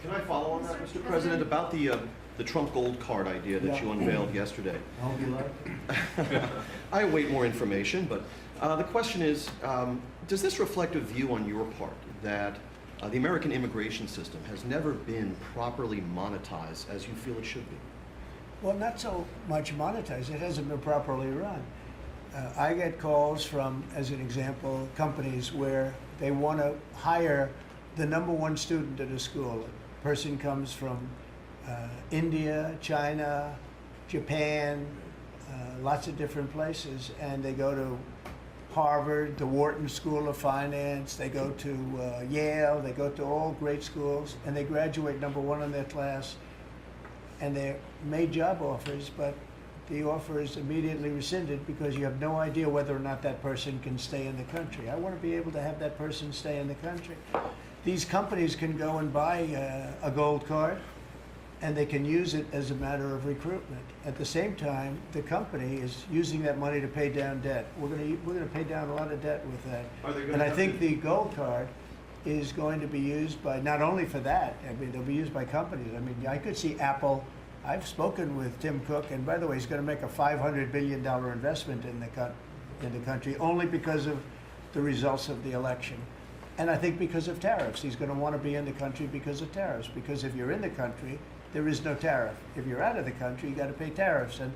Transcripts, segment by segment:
Can I follow on that, Mr. President, about the Trump gold card idea that you unveiled yesterday? I hope you like it. I await more information, but the question is, does this reflect a view on your part that the American immigration system has never been properly monetized as you feel it should be? Well, not so much monetized. It hasn't been properly run. I get calls from, as an example, companies where they want to hire the #1 student at a school. A person comes from India, China, Japan, lots of different places, and they go to Harvard, the Wharton School of Finance, they go to Yale, they go to all great schools, and they graduate #1 in their class, and they're made job offers, but the offer is immediately rescinded because you have no idea whether or not that person can stay in the country. I want to be able to have that person stay in the country. These companies can go and buy a gold card, and they can use it as a matter of recruitment. At the same time, the company is using that money to pay down debt. We're going to pay down a lot of debt with that. And I think the gold card is going to be used by, not only for that, I mean, they'll be used by companies. I mean, I could see Apple. I've spoken with Tim Cook, and by the way, he's going to make a $500 billion investment in the country only because of the results of the election. And I think because of tariffs. He's going to want to be in the country because of tariffs. Because if you're in the country, there is no tariff. If you're out of the country, you got to pay tariffs. And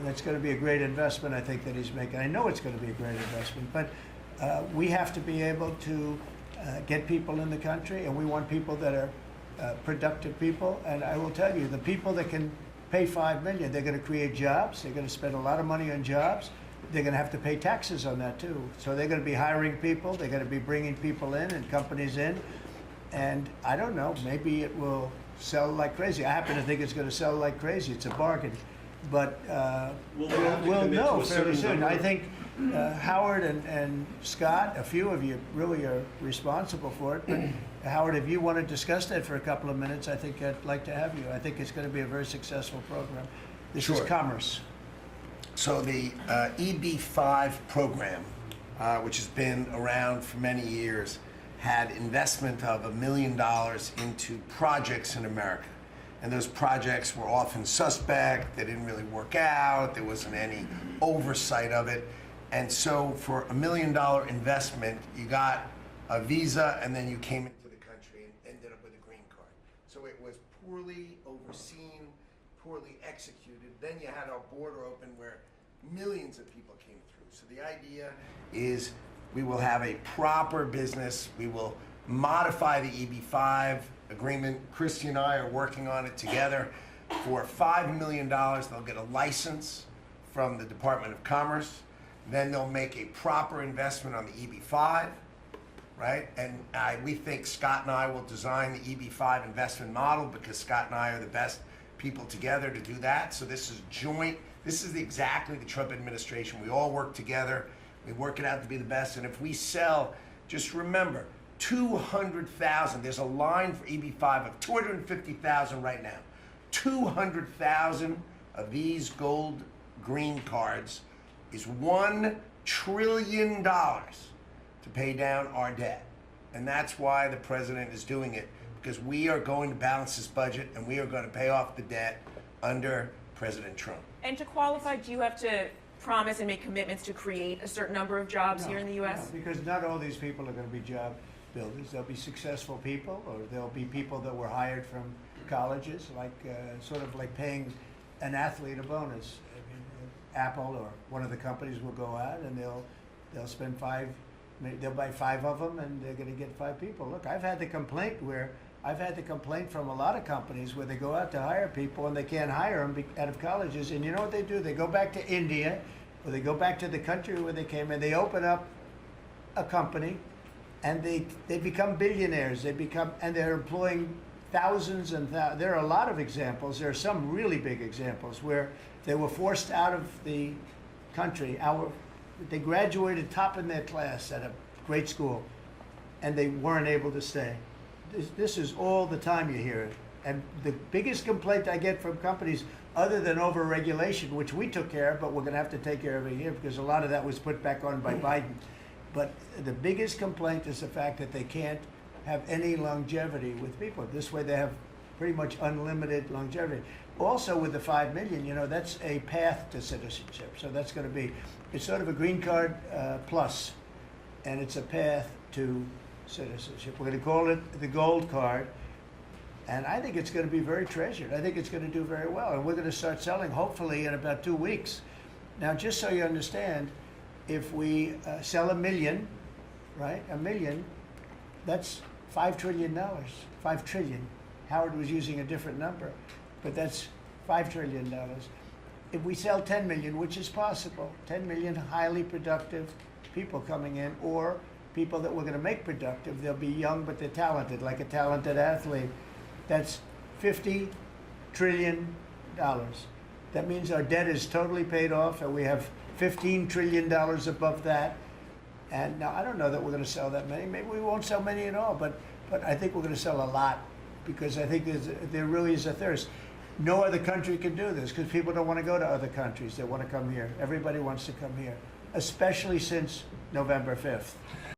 that's going to be a great investment, I think, that he's making. I know it's going to be a great investment. But we have to be able to get people in the country, and we want people that are productive people. And I will tell you, the people that can pay $5 million, they're going to create jobs. They're going to spend a lot of money on jobs. They're going to have to pay taxes on that too. So they're going to be hiring people. They're going to be bringing people in and companies in. And I don't know, maybe it will sell like crazy. I happen to think it's going to sell like crazy. It's a bargain. But we'll know fairly soon. I think Howard and Scott, a few of you really are responsible for it. But Howard, if you want to discuss that for a couple of minutes, I think I'd like to have you. I think it's going to be a very successful program. This is commerce. So the EB-5 program, which has been around for many years, had investment of $1 million into projects in America. And those projects were often suspect, they didn't really work out, there wasn't any oversight of it. And so for $1 million investment, you got a visa and then you came into the country and ended up with a green card. So it was poorly overseen, poorly executed. Then you had our border open where millions of people came through. So the idea is we will have a proper business. We will modify the EB-5 agreement. Christy and I are working on it together. For $5 million, they'll get a license from the Department of Commerce. Then they'll make a proper investment on the EB-5, right? And we think Scott and I will design the EB-5 investment model because Scott and I are the best people together to do that. So this is joint. This is exactly the Trump administration. We all work together. We work it out to be the best. And if we sell, just remember, 200,000. There's a line for EB-5 of 250,000 right now. 200,000 of these gold green cards is $1 trillion to pay down our debt. And that's why the president is doing it, because we are going to balance this budget and we are going to pay off the debt under President Trump. And to qualify, do you have to promise and make commitments to create a certain number of jobs here in the U.S.? No, because not all these people are going to be job builders. There'll be successful people, or there'll be people that were hired from colleges, like sort of like paying an athlete a bonus. I mean, Apple or one of the companies will go out and they'll spend they'll buy 5 of them and they're going to get 5 people. Look, I've had the complaint from a lot of companies where they go out to hire people and they can't hire them out of colleges. And you know what they do? They go back to India, or they go back to the country where they came, and they open up a company, and they become billionaires. And they're employing thousands and thousands. There are a lot of examples. There are some really big examples where they were forced out of the country. They graduated top in their class at a great school, and they weren't able to stay. This is all the time you hear it. And the biggest complaint I get from companies, other than over-regulation, which we took care of, but we're going to have to take care of it here because a lot of that was put back on by Biden. But the biggest complaint is the fact that they can't have any longevity with people. This way they have pretty much unlimited longevity. Also with the 5 million, that's a path to citizenship. So that's going to be, it's sort of a green card plus, and it's a path to citizenship. We're going to call it the gold card, and I think it's going to be very treasured. I think it's going to do very well, and we're going to start selling hopefully in about 2 weeks. Now, just so you understand, if we sell 1 million, right, 1 million, that's $5 trillion, 5 trillion. Howard was using a different number, but that's $5 trillion. If we sell 10 million, which is possible, 10 million highly productive people coming in, or people that we're going to make productive, they'll be young but they're talented, like a talented athlete, that's $50 trillion. That means our debt is totally paid off, and we have $15 trillion above that. And now I don't know that we're going to sell that many. Maybe we won't sell many at all, but I think we're going to sell a lot, because I think there really is a thirst. No other country can do this, because people don't want to go to other countries. They want to come here. Everybody wants to come here, especially since November 5th.